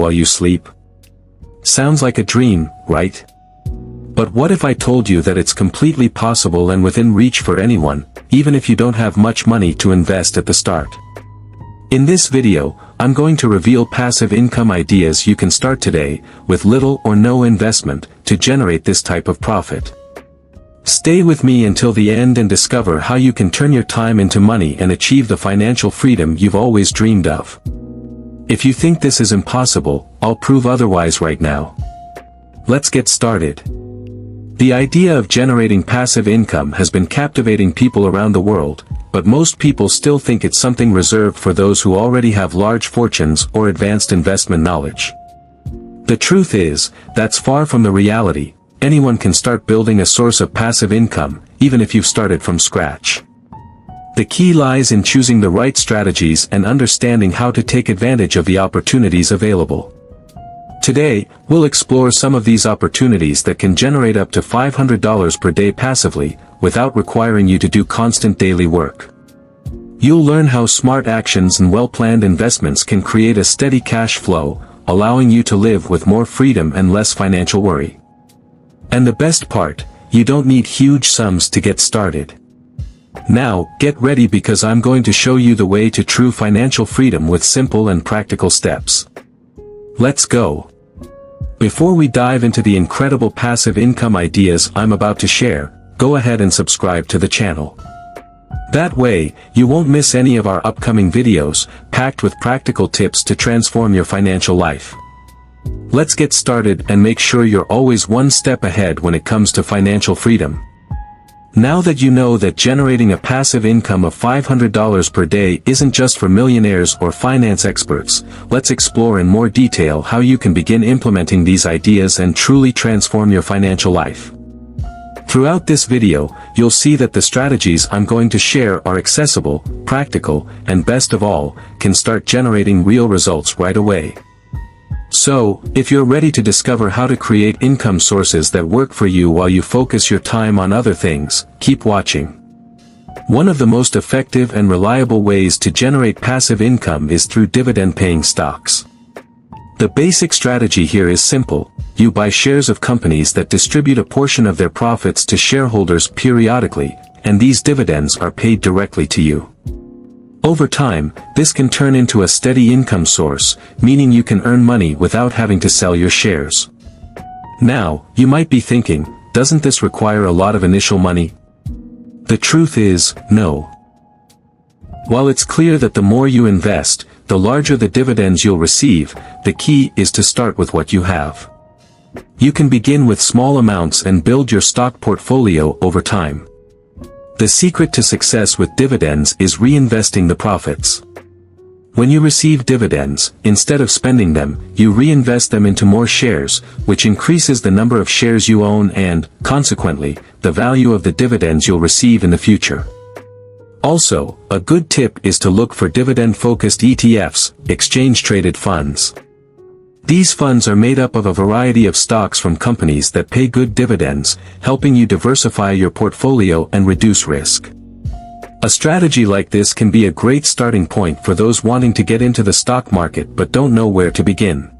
while you sleep? Sounds like a dream, right? But what if I told you that it's completely possible and within reach for anyone, even if you don't have much money to invest at the start? In this video, I'm going to reveal passive income ideas you can start today, with little or no investment, to generate this type of profit. Stay with me until the end and discover how you can turn your time into money and achieve the financial freedom you've always dreamed of. If you think this is impossible, I'll prove otherwise right now. Let's get started. The idea of generating passive income has been captivating people around the world, but most people still think it's something reserved for those who already have large fortunes or advanced investment knowledge. The truth is, that's far from the reality. Anyone can start building a source of passive income, even if you've started from scratch. The key lies in choosing the right strategies and understanding how to take advantage of the opportunities available. Today, we'll explore some of these opportunities that can generate up to $500 per day passively, without requiring you to do constant daily work. You'll learn how smart actions and well-planned investments can create a steady cash flow, allowing you to live with more freedom and less financial worry. And the best part, you don't need huge sums to get started. Now, get ready because I'm going to show you the way to true financial freedom with simple and practical steps. Let's go. Before we dive into the incredible passive income ideas I'm about to share, go ahead and subscribe to the channel. That way, you won't miss any of our upcoming videos, packed with practical tips to transform your financial life. Let's get started and make sure you're always one step ahead when it comes to financial freedom. Now that you know that generating a passive income of $500 per day isn't just for millionaires or finance experts, let's explore in more detail how you can begin implementing these ideas and truly transform your financial life. Throughout this video, you'll see that the strategies I'm going to share are accessible, practical, and best of all, can start generating real results right away. So, if you're ready to discover how to create income sources that work for you while you focus your time on other things, keep watching. One of the most effective and reliable ways to generate passive income is through dividend-paying stocks. The basic strategy here is simple: you buy shares of companies that distribute a portion of their profits to shareholders periodically, and these dividends are paid directly to you. Over time, this can turn into a steady income source, meaning you can earn money without having to sell your shares. Now, you might be thinking, doesn't this require a lot of initial money? The truth is, no. While it's clear that the more you invest, the larger the dividends you'll receive, the key is to start with what you have. You can begin with small amounts and build your stock portfolio over time. The secret to success with dividends is reinvesting the profits. When you receive dividends, instead of spending them, you reinvest them into more shares, which increases the number of shares you own and, consequently, the value of the dividends you'll receive in the future. Also, a good tip is to look for dividend-focused ETFs, exchange-traded funds. These funds are made up of a variety of stocks from companies that pay good dividends, helping you diversify your portfolio and reduce risk. A strategy like this can be a great starting point for those wanting to get into the stock market but don't know where to begin.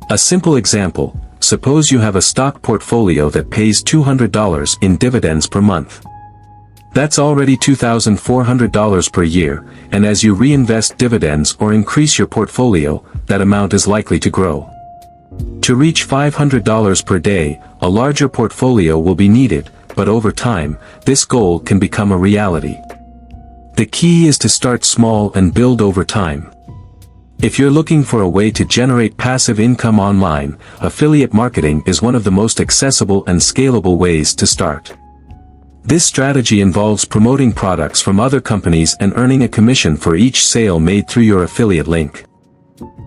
A simple example: suppose you have a stock portfolio that pays $200 in dividends per month. That's already $2,400 per year, and as you reinvest dividends or increase your portfolio, that amount is likely to grow. To reach $500 per day, a larger portfolio will be needed, but over time, this goal can become a reality. The key is to start small and build over time. If you're looking for a way to generate passive income online, affiliate marketing is one of the most accessible and scalable ways to start. This strategy involves promoting products from other companies and earning a commission for each sale made through your affiliate link.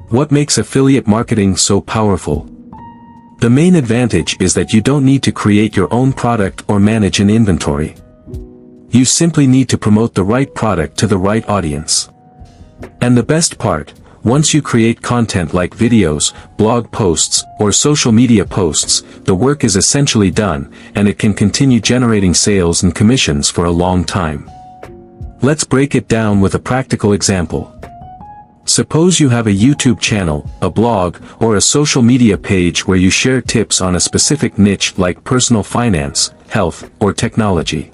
What makes affiliate marketing so powerful? The main advantage is that you don't need to create your own product or manage an inventory. You simply need to promote the right product to the right audience. And the best part, once you create content like videos, blog posts, or social media posts, the work is essentially done, and it can continue generating sales and commissions for a long time. Let's break it down with a practical example. Suppose you have a YouTube channel, a blog, or a social media page where you share tips on a specific niche like personal finance, health, or technology.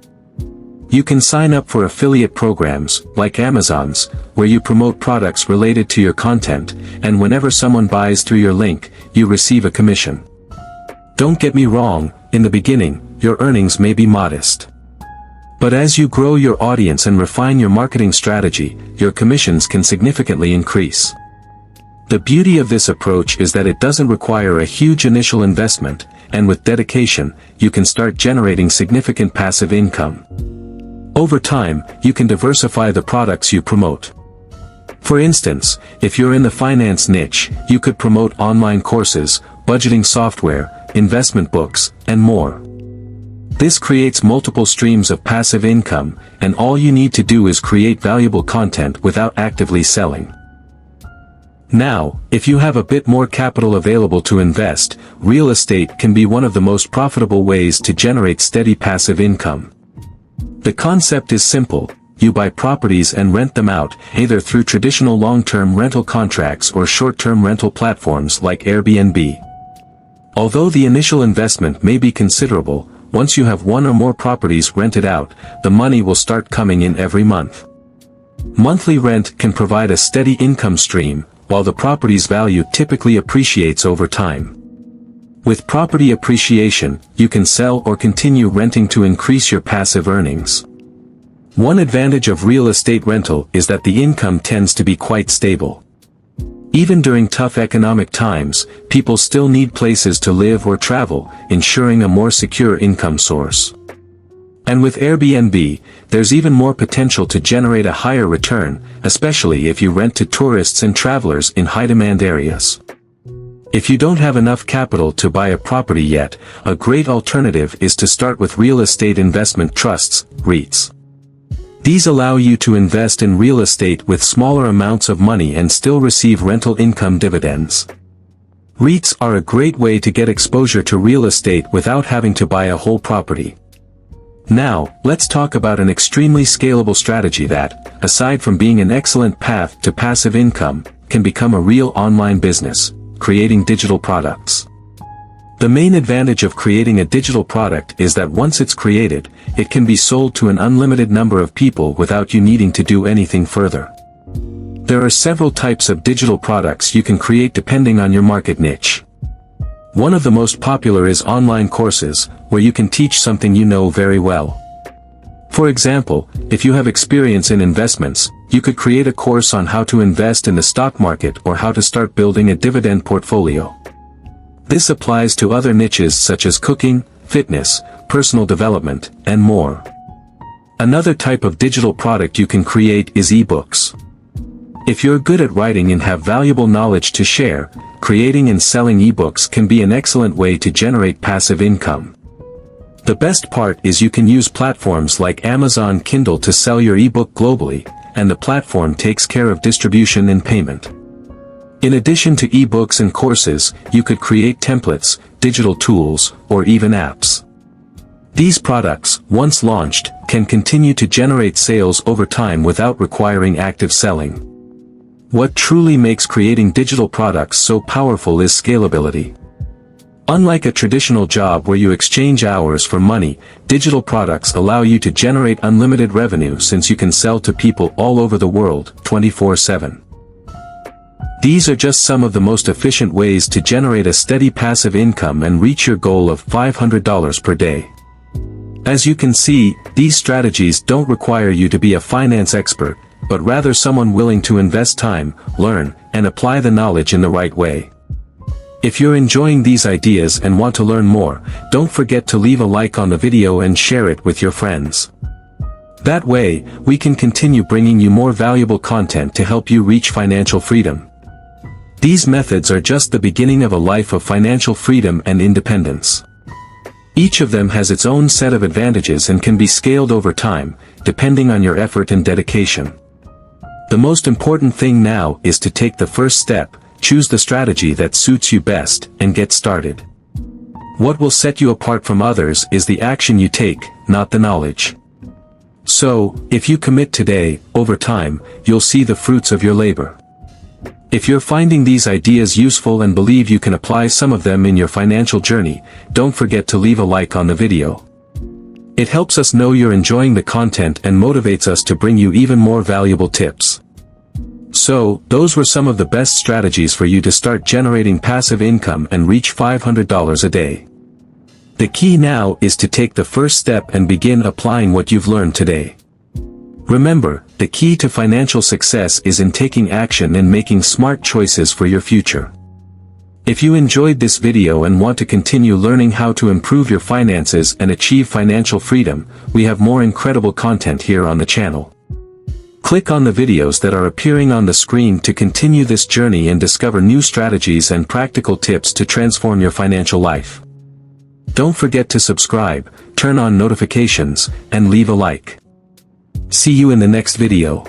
You can sign up for affiliate programs, like Amazon's, where you promote products related to your content, and whenever someone buys through your link, you receive a commission. Don't get me wrong, in the beginning, your earnings may be modest. But as you grow your audience and refine your marketing strategy, your commissions can significantly increase. The beauty of this approach is that it doesn't require a huge initial investment, and with dedication, you can start generating significant passive income. Over time, you can diversify the products you promote. For instance, if you're in the finance niche, you could promote online courses, budgeting software, investment books, and more. This creates multiple streams of passive income, and all you need to do is create valuable content without actively selling. Now, if you have a bit more capital available to invest, real estate can be one of the most profitable ways to generate steady passive income. The concept is simple: you buy properties and rent them out, either through traditional long-term rental contracts or short-term rental platforms like Airbnb. Although the initial investment may be considerable, once you have one or more properties rented out, the money will start coming in every month. Monthly rent can provide a steady income stream, while the property's value typically appreciates over time. With property appreciation, you can sell or continue renting to increase your passive earnings. One advantage of real estate rental is that the income tends to be quite stable. Even during tough economic times, people still need places to live or travel, ensuring a more secure income source. And with Airbnb, there's even more potential to generate a higher return, especially if you rent to tourists and travelers in high-demand areas. If you don't have enough capital to buy a property yet, a great alternative is to start with real estate investment trusts, REITs. These allow you to invest in real estate with smaller amounts of money and still receive rental income dividends. REITs are a great way to get exposure to real estate without having to buy a whole property. Now, let's talk about an extremely scalable strategy that, aside from being an excellent path to passive income, can become a real online business: creating digital products. The main advantage of creating a digital product is that once it's created, it can be sold to an unlimited number of people without you needing to do anything further. There are several types of digital products you can create depending on your market niche. One of the most popular is online courses, where you can teach something you know very well. For example, if you have experience in investments, you could create a course on how to invest in the stock market or how to start building a dividend portfolio. This applies to other niches such as cooking, fitness, personal development, and more. Another type of digital product you can create is ebooks. If you're good at writing and have valuable knowledge to share, creating and selling ebooks can be an excellent way to generate passive income. The best part is you can use platforms like Amazon Kindle to sell your ebook globally, and the platform takes care of distribution and payment. In addition to ebooks and courses, you could create templates, digital tools, or even apps. These products, once launched, can continue to generate sales over time without requiring active selling. What truly makes creating digital products so powerful is scalability. Unlike a traditional job where you exchange hours for money, digital products allow you to generate unlimited revenue since you can sell to people all over the world, 24/7. These are just some of the most efficient ways to generate a steady passive income and reach your goal of $500 per day. As you can see, these strategies don't require you to be a finance expert, but rather someone willing to invest time, learn, and apply the knowledge in the right way. If you're enjoying these ideas and want to learn more, don't forget to leave a like on the video and share it with your friends. That way, we can continue bringing you more valuable content to help you reach financial freedom. These methods are just the beginning of a life of financial freedom and independence. Each of them has its own set of advantages and can be scaled over time, depending on your effort and dedication. The most important thing now is to take the first step, choose the strategy that suits you best, and get started. What will set you apart from others is the action you take, not the knowledge. So, if you commit today, over time, you'll see the fruits of your labor. If you're finding these ideas useful and believe you can apply some of them in your financial journey, don't forget to leave a like on the video. It helps us know you're enjoying the content and motivates us to bring you even more valuable tips. So, those were some of the best strategies for you to start generating passive income and reach $500 a day. The key now is to take the first step and begin applying what you've learned today. Remember, the key to financial success is in taking action and making smart choices for your future. If you enjoyed this video and want to continue learning how to improve your finances and achieve financial freedom, we have more incredible content here on the channel. Click on the videos that are appearing on the screen to continue this journey and discover new strategies and practical tips to transform your financial life. Don't forget to subscribe, turn on notifications, and leave a like. See you in the next video.